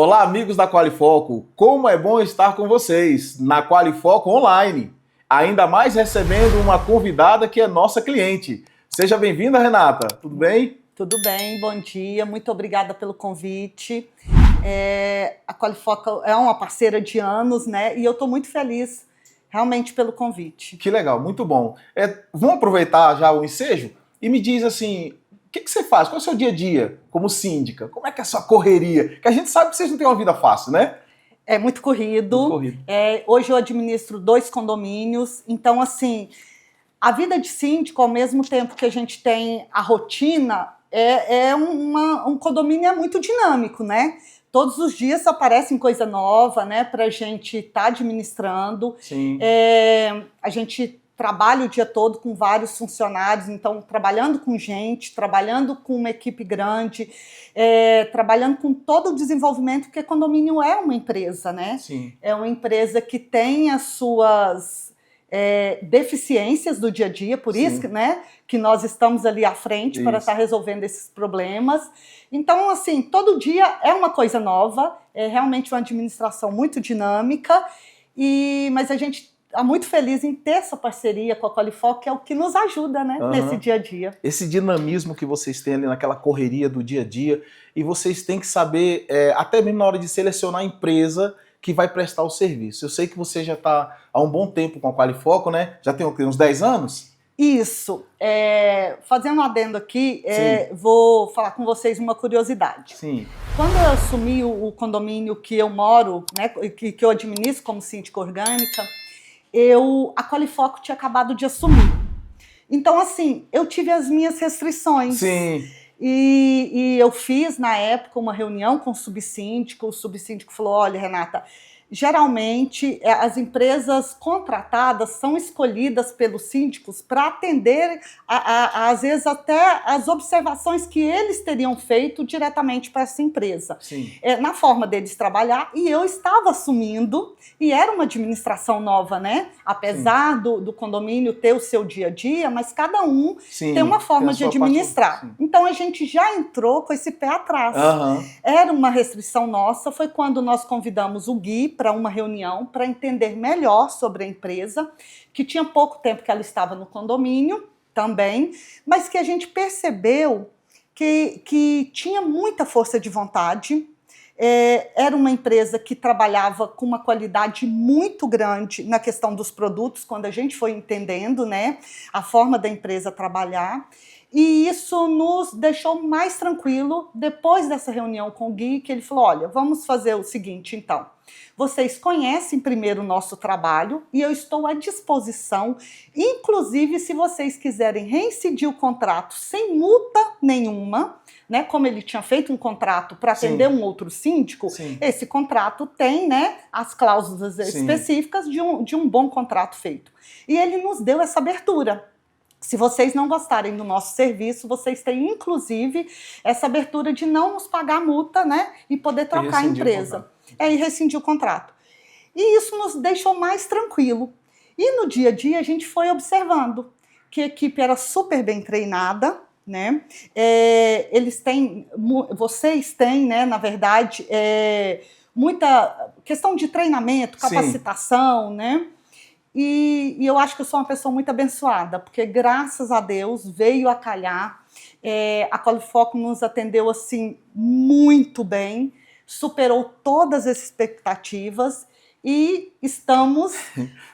Olá, amigos da Qualifoco. Como é bom estar com vocês na Qualifoco Online. Ainda mais recebendo uma convidada que é nossa cliente. Seja bem-vinda, Renata. Tudo bem? Tudo bem, bom dia. Muito obrigada pelo convite. A Qualifoco é uma parceira de anos, né? E eu estou muito feliz realmente pelo convite. Que legal, muito bom. Vamos aproveitar já o ensejo e me diz assim, o que você faz? Qual é o seu dia a dia como síndica? Como é que é a sua correria? Que a gente sabe que vocês não têm uma vida fácil, né? É muito corrido. Muito corrido. Hoje eu administro 2 condomínios, então assim, a vida de síndico, ao mesmo tempo que a gente tem a rotina, um condomínio muito dinâmico, né? Todos os dias aparecem coisa nova, né, para a gente estar administrando. Sim. A gente trabalha o dia todo com vários funcionários, então trabalhando com gente, trabalhando com uma equipe grande, trabalhando com todo o desenvolvimento, porque condomínio é uma empresa, né? Sim. É uma empresa que tem as suas deficiências do dia a dia, por isso, né, que nós estamos ali à frente para estar resolvendo esses problemas. Então, assim, todo dia é uma coisa nova, é realmente uma administração muito dinâmica, mas a gente está muito feliz em ter essa parceria com a Qualifoco, que é o que nos ajuda, né, nesse dia a dia. Esse dinamismo que vocês têm ali naquela correria do dia a dia, e vocês têm que saber, até mesmo na hora de selecionar a empresa que vai prestar o serviço. Eu sei que você já está há um bom tempo com a Qualifoco, né? Já tem uns 10 anos? Isso. Fazendo um adendo aqui, vou falar com vocês uma curiosidade. Sim. Quando eu assumi o condomínio que eu moro, né, que eu administro como síndica orgânica, a Qualifoco tinha acabado de assumir. Então, assim, eu tive as minhas restrições. Sim. E eu fiz, na época, uma reunião com o subsíndico falou, olha, Renata, geralmente as empresas contratadas são escolhidas pelos síndicos para atender, às vezes, até as observações que eles teriam feito diretamente para essa empresa. Sim. Na forma deles trabalhar, e eu estava assumindo, e era uma administração nova, né? Apesar do condomínio ter o seu dia a dia, mas cada um tem uma forma de administrar. Então a gente já entrou com esse pé atrás. Era uma restrição nossa, foi quando nós convidamos o Gui para uma reunião para entender melhor sobre a empresa, que tinha pouco tempo que ela estava no condomínio também, mas que a gente percebeu que tinha muita força de vontade. Era uma empresa que trabalhava com uma qualidade muito grande na questão dos produtos, quando a gente foi entendendo, né, a forma da empresa trabalhar. E isso nos deixou mais tranquilo depois dessa reunião com o Gui, que ele falou, olha, vamos fazer o seguinte, então. Vocês conhecem primeiro o nosso trabalho e eu estou à disposição, inclusive se vocês quiserem reincidir o contrato sem multa nenhuma, né, como ele tinha feito um contrato para atender um outro síndico, esse contrato tem, né, as cláusulas específicas de um bom contrato feito. E ele nos deu essa abertura. Se vocês não gostarem do nosso serviço, vocês têm, inclusive, essa abertura de não nos pagar multa, né, e poder trocar a empresa. E rescindir o contrato. E isso nos deixou mais tranquilo. E no dia a dia a gente foi observando que a equipe era super bem treinada, né? Vocês têm, né, na verdade, muita questão de treinamento, capacitação, né? E eu acho que eu sou uma pessoa muito abençoada, porque graças a Deus veio a calhar, a Qualifoco nos atendeu assim muito bem, superou todas as expectativas e estamos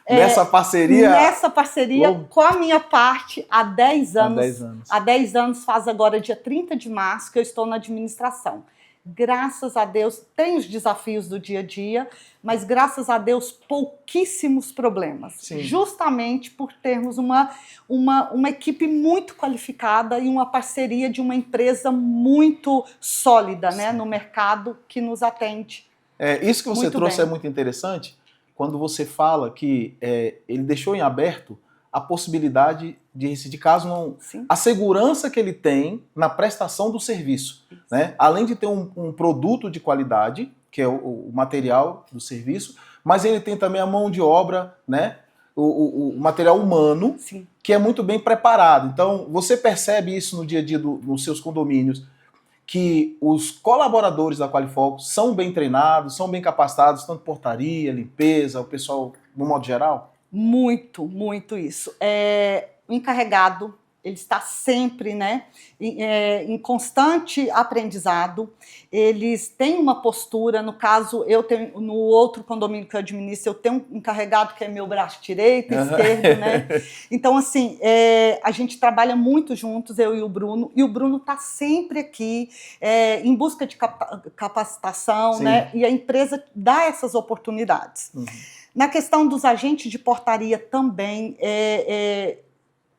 nessa parceria com a minha parte há 10 anos. Há 10 anos, faz agora dia 30 de março que eu estou na administração. Graças a Deus, tem os desafios do dia a dia, mas graças a Deus, pouquíssimos problemas. Justamente por termos uma equipe muito qualificada e uma parceria de uma empresa muito sólida, né, no mercado que nos atende. Isso que você trouxe é muito interessante, quando você fala que ele deixou em aberto a possibilidade de rescindir, caso não... A segurança que ele tem na prestação do serviço, né? Além de ter um produto de qualidade, que é o material do serviço, mas ele tem também a mão de obra, né? O material humano, que é muito bem preparado. Então, você percebe isso no dia a dia nos seus condomínios, que os colaboradores da Qualifoco são bem treinados, são bem capacitados, tanto portaria, limpeza, o pessoal no modo geral? Muito, muito isso. O encarregado, ele está sempre, né, em constante aprendizado. Eles têm uma postura, no caso, eu tenho, no outro condomínio que eu administro, eu tenho um encarregado que é meu braço direito, esquerdo, né? Então, assim, a gente trabalha muito juntos, eu e o Bruno está sempre aqui em busca de capacitação, né? E a empresa dá essas oportunidades. Uhum. Na questão dos agentes de portaria também,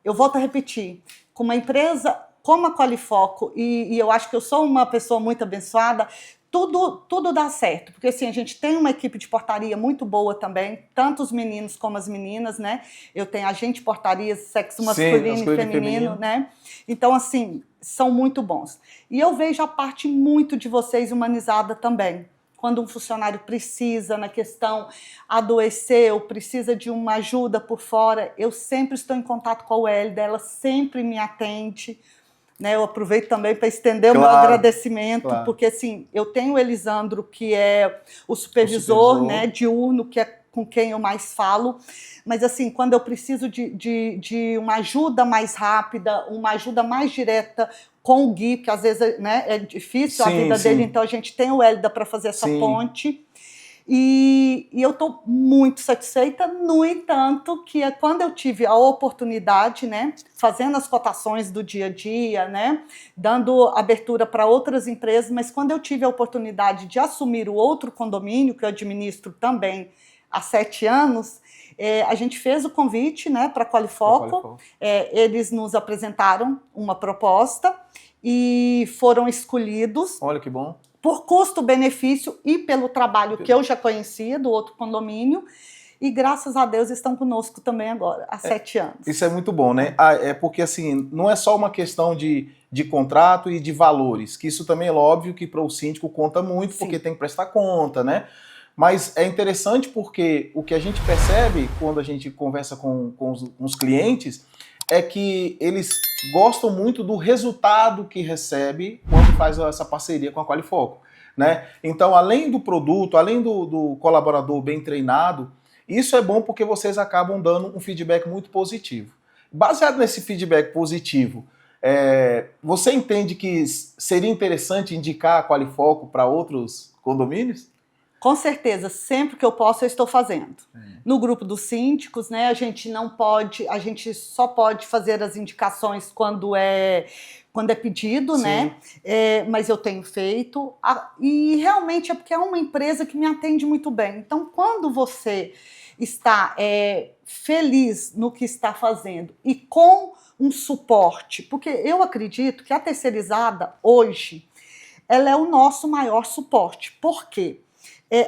eu volto a repetir, com uma empresa como a Qualifoco, e eu acho que eu sou uma pessoa muito abençoada, tudo dá certo, porque assim, a gente tem uma equipe de portaria muito boa também, tanto os meninos como as meninas, né? Eu tenho agente de portaria, sexo masculino e feminino, né? Então, assim, são muito bons. E eu vejo a parte muito de vocês humanizada também. Quando um funcionário precisa, na questão adoeceu, precisa de uma ajuda por fora, eu sempre estou em contato com a Hélida, ela sempre me atende, né? Eu aproveito também para estender o meu agradecimento, porque assim, eu tenho o Elisandro, que é o supervisor. Né, diurno, que é com quem eu mais falo, mas assim, quando eu preciso de uma ajuda mais rápida, uma ajuda mais direta com o Gui, que às vezes, né, é difícil a vida dele, então a gente tem o Hélida para fazer essa ponte. E eu estou muito satisfeita, no entanto, que quando eu tive a oportunidade, né, fazendo as cotações do dia a dia, né, dando abertura para outras empresas, mas quando eu tive a oportunidade de assumir o outro condomínio, que eu administro também há 7 anos, a gente fez o convite, né, para a Qualifoco, eles nos apresentaram uma proposta e foram escolhidos. Olha que bom. Por custo-benefício e pelo trabalho que eu já conhecia do outro condomínio, e graças a Deus estão conosco também agora, há 7 anos. Isso é muito bom, né? É porque assim, não é só uma questão de contrato e de valores, que isso também é óbvio que para o síndico conta muito, porque tem que prestar conta, né? Mas é interessante porque o que a gente percebe quando a gente conversa com os clientes é que eles gostam muito do resultado que recebe quando faz essa parceria com a Qualifoco, né? Então, além do produto, além do colaborador bem treinado, isso é bom porque vocês acabam dando um feedback muito positivo. Baseado nesse feedback positivo, você entende que seria interessante indicar a Qualifoco para outros condomínios? Com certeza, sempre que eu posso, eu estou fazendo. No grupo dos síndicos, né, a gente só pode fazer as indicações quando é pedido, né? Mas eu tenho feito. E realmente é porque é uma empresa que me atende muito bem. Então, quando você está feliz no que está fazendo e com um suporte, porque eu acredito que a terceirizada, hoje, ela é o nosso maior suporte. Por quê?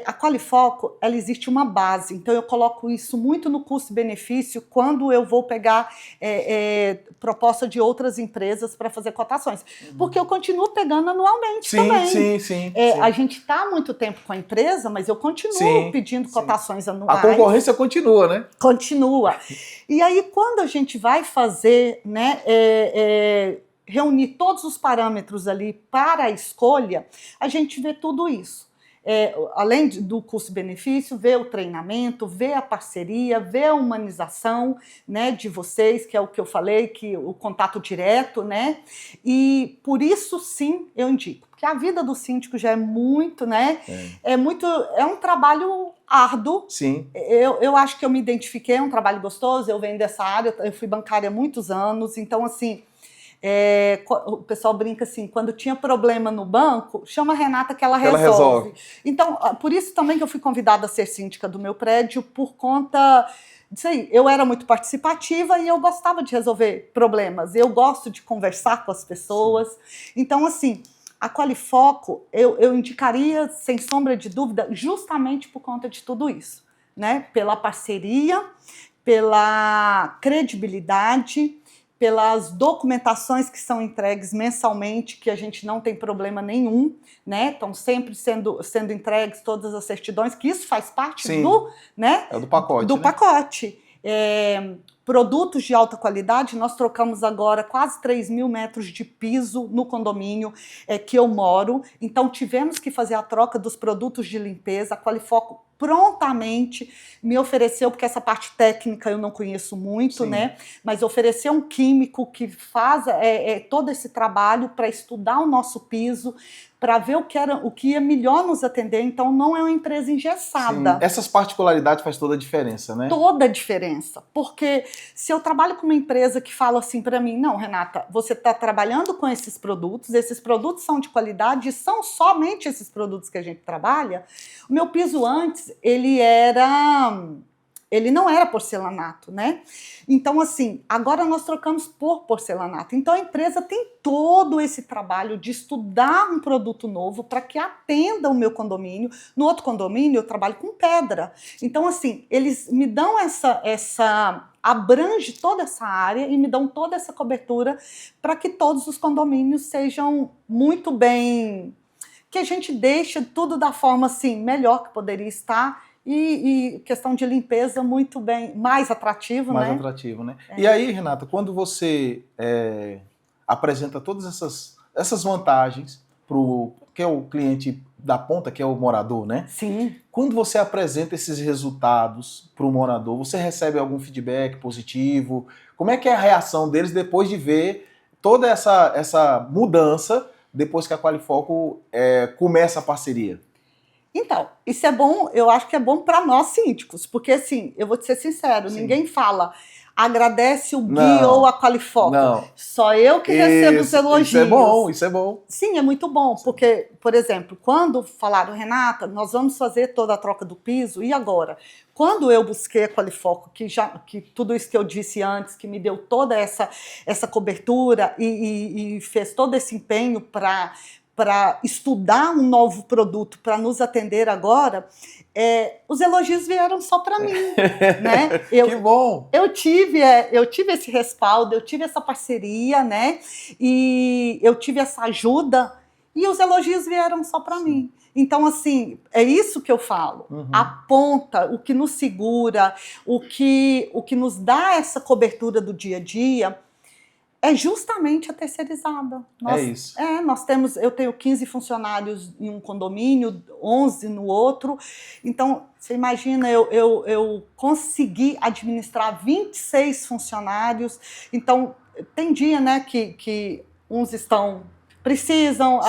A Qualifoco, ela existe uma base, então eu coloco isso muito no custo-benefício quando eu vou pegar proposta de outras empresas para fazer cotações, porque eu continuo pegando anualmente também. Sim. A gente está há muito tempo com a empresa, mas eu continuo pedindo cotações anuais. A concorrência continua, né? Continua. E aí, quando a gente vai fazer, né, reunir todos os parâmetros ali para a escolha, a gente vê tudo isso. Além do custo-benefício, ver o treinamento, ver a parceria, ver a humanização, né, de vocês, que é o que eu falei, que o contato direto, né? E por isso sim eu indico, porque a vida do síndico já é muito, né? É um trabalho árduo. Sim. Eu acho que eu me identifiquei, é um trabalho gostoso, eu venho dessa área, eu fui bancária há muitos anos, então assim. O pessoal brinca assim, quando tinha problema no banco, chama a Renata que ela resolve. Então, por isso também que eu fui convidada a ser síndica do meu prédio, por conta disso aí. Eu era muito participativa e eu gostava de resolver problemas, eu gosto de conversar com as pessoas. Então, assim, a Qualifoco eu indicaria, sem sombra de dúvida, justamente por conta de tudo isso, né? Pela parceria, pela credibilidade, pelas documentações que são entregues mensalmente, que a gente não tem problema nenhum, né? Estão sempre sendo entregues todas as certidões, que isso faz parte do, né? Do pacote. Do pacote. Produtos de alta qualidade, nós trocamos agora quase 3.000 metros de piso no condomínio que eu moro, então tivemos que fazer a troca dos produtos de limpeza. A Qualifoco prontamente me ofereceu, porque essa parte técnica eu não conheço muito, né? Mas ofereceu um químico que faz todo esse trabalho para estudar o nosso piso, para ver o que ia melhor nos atender. Então, não é uma empresa engessada. Sim. Essas particularidades faz toda a diferença, né? Toda a diferença. Porque se eu trabalho com uma empresa que fala assim para mim, não, Renata, você está trabalhando com esses produtos são de qualidade, e são somente esses produtos que a gente trabalha. O meu piso antes, ele não era porcelanato, né? Então, assim, agora nós trocamos por porcelanato. Então, a empresa tem todo esse trabalho de estudar um produto novo para que atenda o meu condomínio. No outro condomínio, eu trabalho com pedra. Então, assim, eles me dão abrange toda essa área e me dão toda essa cobertura para que todos os condomínios sejam muito bem... que a gente deixe tudo da forma, assim, melhor que poderia estar. E questão de limpeza muito bem, mais atrativo, né? Mais atrativo, né? E aí, Renata, quando você apresenta todas essas vantagens que é o cliente da ponta, que é o morador, né? Sim. Quando você apresenta esses resultados para o morador, você recebe algum feedback positivo? Como é que é a reação deles depois de ver toda essa mudança depois que a Qualifoco começa a parceria? Então, isso é bom, eu acho que é bom para nós síndicos, porque assim, eu vou te ser sincero, ninguém fala agradece o Gui ou a Qualifoco. Não. Só eu que recebo os elogios. Isso é bom, isso é bom. Sim, é muito bom, porque, por exemplo, quando falaram, Renata, nós vamos fazer toda a troca do piso, e agora? Quando eu busquei a Qualifoco, que tudo isso que eu disse antes, que me deu toda essa cobertura e fez todo esse empenho para estudar um novo produto para nos atender agora, os elogios vieram só para mim, né? Que bom! Eu tive esse respaldo, eu tive essa parceria, né? E eu tive essa ajuda e os elogios vieram só para mim. Então, assim, é isso que eu falo. A ponta, o que nos segura, o que nos dá essa cobertura do dia a dia, é justamente a terceirizada. Isso. Eu tenho 15 funcionários em um condomínio, 11 no outro. Então, você imagina, eu consegui administrar 26 funcionários. Então, tem dia, né, que uns precisam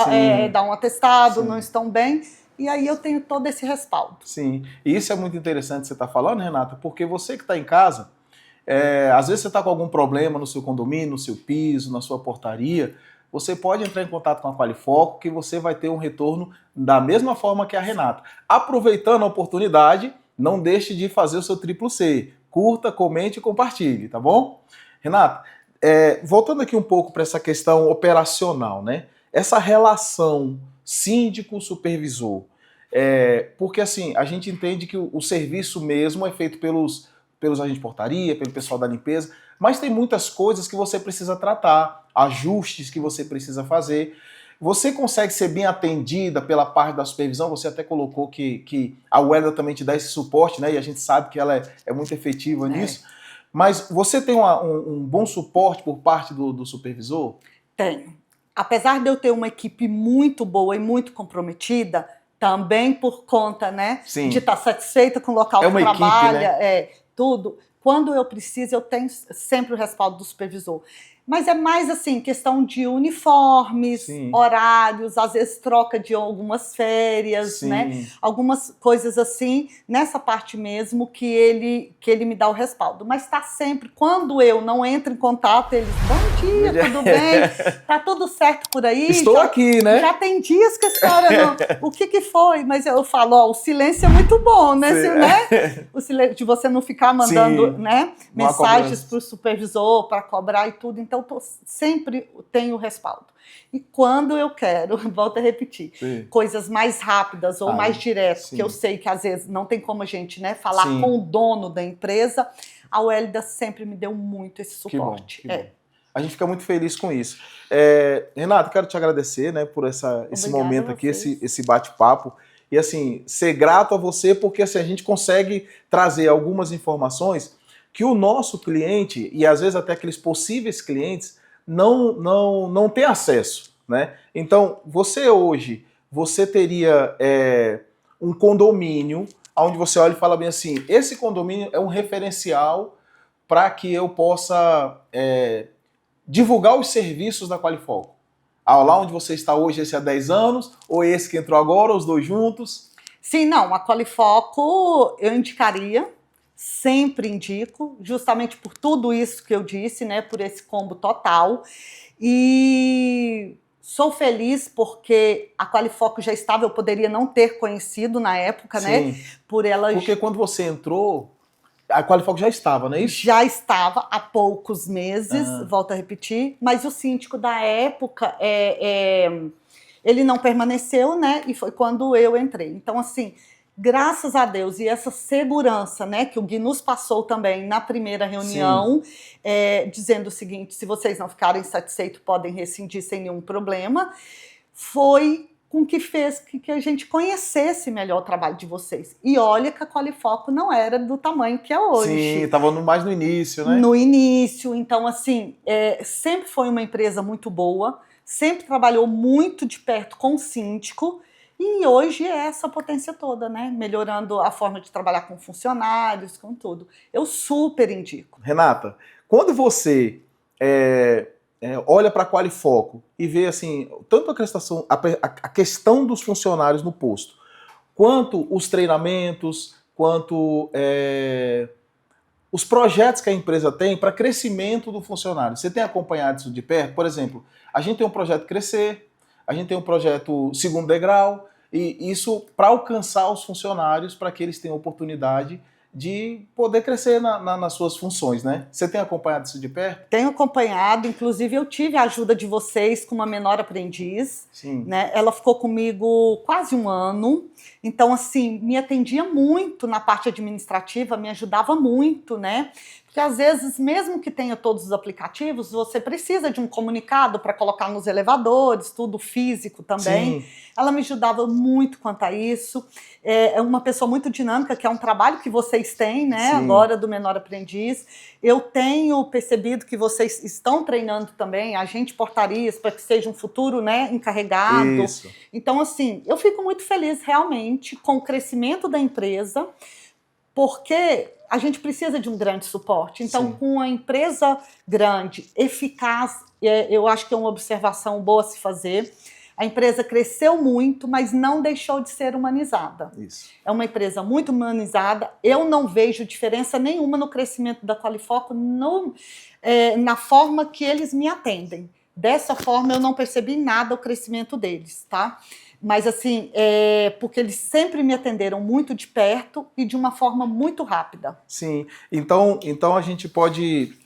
dar um atestado, não estão bem. E aí eu tenho todo esse respaldo. Sim, e isso é muito interessante que você está falando, Renata, porque você que está em casa, às vezes você está com algum problema no seu condomínio, no seu piso, na sua portaria, você pode entrar em contato com a Qualifoco que você vai ter um retorno da mesma forma que a Renata. Aproveitando a oportunidade, não deixe de fazer o seu triplo C. Curta, comente e compartilhe, tá bom? Renata, voltando aqui um pouco para essa questão operacional, né? Essa relação síndico-supervisor, porque assim, a gente entende que o serviço mesmo é feito pelos agentes de portaria, pelo pessoal da limpeza, mas tem muitas coisas que você precisa tratar, ajustes que você precisa fazer. Você consegue ser bem atendida pela parte da supervisão? Você até colocou que a Welda também te dá esse suporte, né? E a gente sabe que ela é muito efetiva nisso. Mas você tem um bom suporte por parte do supervisor? Tenho. Apesar de eu ter uma equipe muito boa e muito comprometida, também por conta, né, de estar satisfeita com o local que trabalha, equipe, né? Tudo. Quando eu preciso, eu tenho sempre o respaldo do supervisor. Mas é mais assim, questão de uniformes, horários, às vezes troca de algumas férias, né? Algumas coisas assim, nessa parte mesmo que ele me dá o respaldo. Mas está sempre, quando eu não entro em contato, eles, bom dia, tudo bem? Tá tudo certo por aí? Estou aqui, né? Já tem dias que a senhora o que foi? Mas eu falo, o silêncio é muito bom, né? O silêncio de você não ficar mandando, né, mensagens para o supervisor, para cobrar e tudo. Então, sempre tenho respaldo. E quando eu quero, volto a repetir, coisas mais rápidas ou mais diretas, que eu sei que às vezes não tem como a gente, né, falar com o dono da empresa, a Welda sempre me deu muito esse suporte. Que bom. A gente fica muito feliz com isso. Renata, quero te agradecer, né, por esse momento aqui, esse bate-papo. E assim, ser grato a você, porque assim, a gente consegue trazer algumas informações que o nosso cliente, e às vezes até aqueles possíveis clientes, não tem acesso, né? Então, você hoje, você teria um condomínio onde você olha e fala bem assim, esse condomínio é um referencial para que eu possa divulgar os serviços da Qualifoco. Lá onde você está hoje, esse há 10 anos, ou esse que entrou agora, os dois juntos? Sim, não, a Qualifoco eu indicaria, sempre indico, justamente por tudo isso que eu disse, né, por esse combo total. E sou feliz porque a Qualifoco já estava, eu poderia não ter conhecido na época, sim, né? Porque quando você entrou, a Qualifoco já estava, não é isso? Já estava há poucos meses, volto a repetir, mas o síndico da época, ele não permaneceu, né? E foi quando eu entrei. Então, assim, graças a Deus, e essa segurança, né, que o Gui nos passou também na primeira reunião, dizendo o seguinte, se vocês não ficarem satisfeitos, podem rescindir sem nenhum problema, foi com que fez que a gente conhecesse melhor o trabalho de vocês. E olha que a Qualifoco não era do tamanho que é hoje. Sim, estava mais no início, né? No início, então assim, sempre foi uma empresa muito boa, sempre trabalhou muito de perto com o síndico, e hoje é essa potência toda, né? Melhorando a forma de trabalhar com funcionários, com tudo. Eu super indico. Renata, quando você olha para a Qualifoco e vê assim, tanto a questão dos funcionários no posto, quanto os treinamentos, quanto os projetos que a empresa tem para crescimento do funcionário. Você tem acompanhado isso de perto? Por exemplo, a gente tem um projeto Crescer, a gente tem um projeto Segundo Degrau, e isso para alcançar os funcionários, para que eles tenham oportunidade de poder crescer nas suas funções, né? Você tem acompanhado isso de perto? Tenho acompanhado, inclusive eu tive a ajuda de vocês com uma menor aprendiz. Sim. Né? Ela ficou comigo quase 1 ano, então assim, me atendia muito na parte administrativa, me ajudava muito, né? Porque às vezes, mesmo que tenha todos os aplicativos, você precisa de um comunicado para colocar nos elevadores, tudo físico também. Sim. Ela me ajudava muito quanto a isso. É uma pessoa muito dinâmica, que é um trabalho que vocês têm, né? Sim. Agora do menor aprendiz. Eu tenho percebido que vocês estão treinando também agente portarias para que seja um futuro, né, encarregado. Isso. Então, assim, eu fico muito feliz realmente com o crescimento da empresa, porque a gente precisa de um grande suporte. Então, sim, com a empresa grande, eficaz, eu acho que é uma observação boa a se fazer. A empresa cresceu muito, mas não deixou de ser humanizada. Isso. É uma empresa muito humanizada. Eu não vejo diferença nenhuma no crescimento da Qualifoco na forma que eles me atendem. Dessa forma, eu não percebi nada o crescimento deles, tá? Mas assim, porque eles sempre me atenderam muito de perto e de uma forma muito rápida. Sim, então a gente pode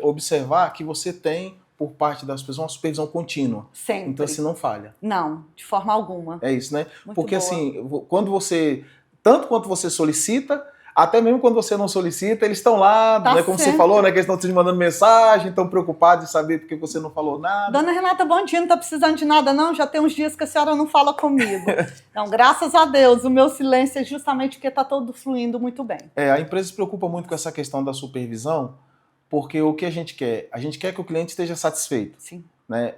observar que você tem, por parte das pessoas, uma supervisão contínua. Sempre. Então assim, não falha. Não, de forma alguma. É isso, né? Muito porque boa. Assim, tanto quanto você solicita, até mesmo quando você não solicita, eles estão lá, tá, né, como você falou, né, que eles estão te mandando mensagem, estão preocupados em saber porque você não falou nada. Dona Renata, bom dia, não está precisando de nada não? Já tem uns dias que a senhora não fala comigo. Então, graças a Deus, o meu silêncio é justamente porque está todo fluindo muito bem. A empresa se preocupa muito com essa questão da supervisão, porque o que a gente quer? A gente quer que o cliente esteja satisfeito. Sim. Né?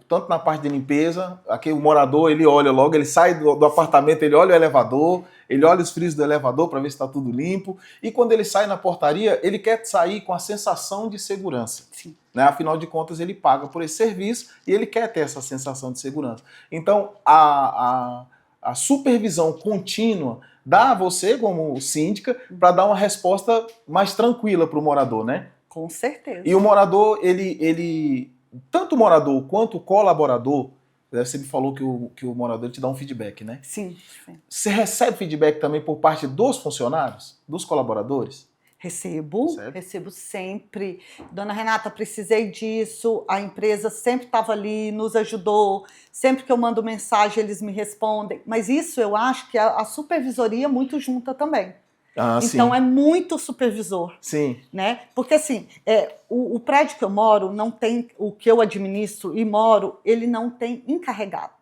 Tanto na parte de limpeza, aqui o morador, ele olha logo, ele sai do apartamento, ele olha o elevador, ele olha os frisos do elevador para ver se está tudo limpo, e quando ele sai na portaria, ele quer sair com a sensação de segurança. Sim. Né? Afinal de contas, ele paga por esse serviço e ele quer ter essa sensação de segurança. Então, a supervisão contínua dá a você, como síndica, para dar uma resposta mais tranquila para o morador, né? Com certeza. E o morador, tanto o morador quanto o colaborador, você me falou que o morador te dá um feedback, né? Sim, sim. Você recebe feedback também por parte dos funcionários, dos colaboradores? Recebo sempre. Dona Renata, precisei disso, a empresa sempre estava ali, nos ajudou, sempre que eu mando mensagem eles me respondem, mas isso eu acho que a supervisoria é muito junta também. Então, sim, é muito supervisor. Sim. Né? Porque assim, o prédio que eu moro não tem, o que eu administro e moro, ele não tem encarregado.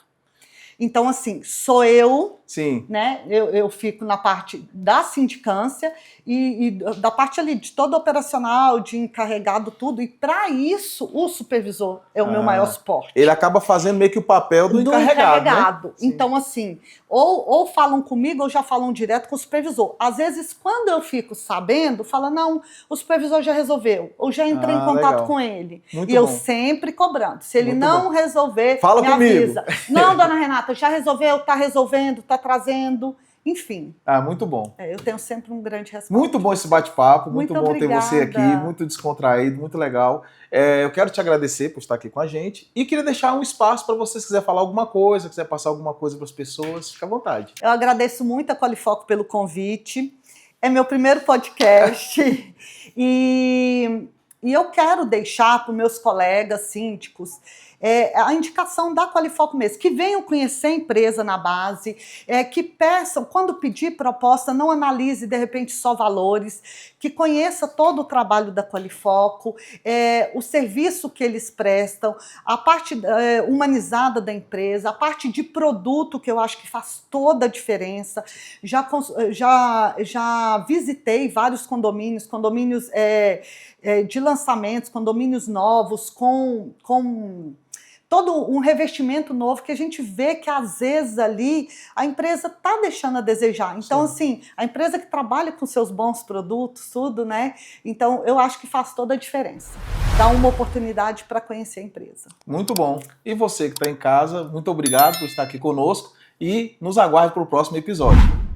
Então assim, sou eu Sim. Né? Eu fico na parte da sindicância e da parte ali de todo operacional, de encarregado, tudo. E para isso, o supervisor é o meu maior suporte. Ele acaba fazendo meio que o papel do encarregado. Né? Então, assim, ou falam comigo ou já falam direto com o supervisor. Às vezes, quando eu fico sabendo, fala, não, o supervisor já resolveu, ou já entrei em contato com ele. Muito e bom. Eu sempre cobrando. Se ele não resolver, fala me comigo. avisa. Não, dona Renata, já resolveu, tá resolvendo, tá trazendo, enfim. Muito bom. Eu tenho sempre um grande respaldo. Muito bom esse bate-papo, muito bom obrigada. ter você aqui, muito descontraído, muito legal. Eu quero te agradecer por estar aqui com a gente e queria deixar um espaço para você, se quiser falar alguma coisa, quiser passar alguma coisa para as pessoas, fica à vontade. Eu agradeço muito a Qualifoco pelo convite. É meu primeiro podcast e eu quero deixar para os meus colegas síndicos a indicação da Qualifoco mesmo, que venham conhecer a empresa na base, que peçam, quando pedir proposta, não analise de repente só valores, que conheça todo o trabalho da Qualifoco, o serviço que eles prestam, a parte humanizada da empresa, a parte de produto, que eu acho que faz toda a diferença. Já visitei vários condomínios de lançamentos, condomínios novos, com todo um revestimento novo que a gente vê que às vezes ali a empresa está deixando a desejar. Então, assim, a empresa que trabalha com seus bons produtos, tudo, né? Então, eu acho que faz toda a diferença. Dá uma oportunidade para conhecer a empresa. Muito bom. E você que está em casa, muito obrigado por estar aqui conosco e nos aguarde para o próximo episódio.